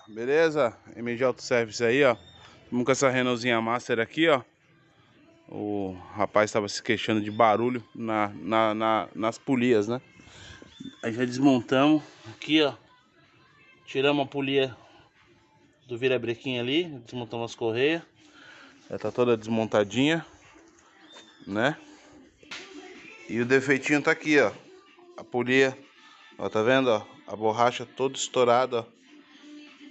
Beleza? MG Auto Service aí, ó. Vamos com essa Renaultzinha Master aqui, ó. O rapaz estava se queixando de barulho nas polias, né? Aí já desmontamos aqui, ó. Tiramos a polia do virabrequim ali, desmontamos as correias. Já tá toda desmontadinha, né? E o defeitinho tá aqui, ó. A polia, ó, tá vendo, ó? A borracha toda estourada, ó.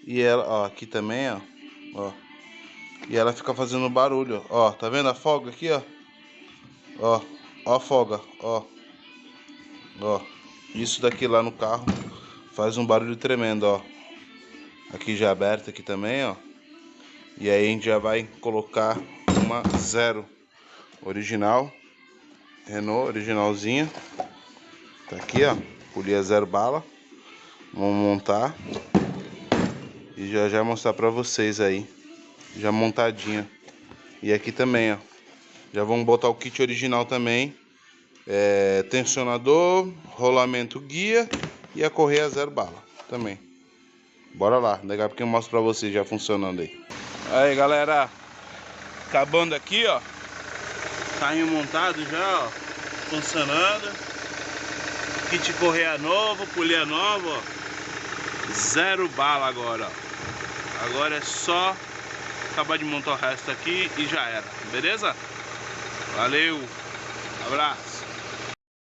E ela, ó, aqui também, ó. E ela fica fazendo barulho, ó. Tá vendo a folga aqui, ó? Ó a folga, ó. Ó. Isso daqui lá no carro faz um barulho tremendo, ó. Aqui já aberta aqui também, ó. E aí a gente já vai colocar uma zero original, Renault originalzinha. Tá aqui, ó. Polia zero bala. Vamos montar e já mostrar pra vocês aí, já montadinha. E aqui também, ó. Já vamos botar o kit original também. Tensionador, rolamento guia e a correia zero bala também. Bora lá, daqui a pouco eu mostro pra vocês já funcionando aí. Aí galera, acabando aqui, ó. Carrinho montado já, ó. Funcionando. Kit correia novo, polia nova, ó. Zero bala agora, ó. Agora é só acabar de montar o resto aqui e já era, beleza? Valeu, abraço.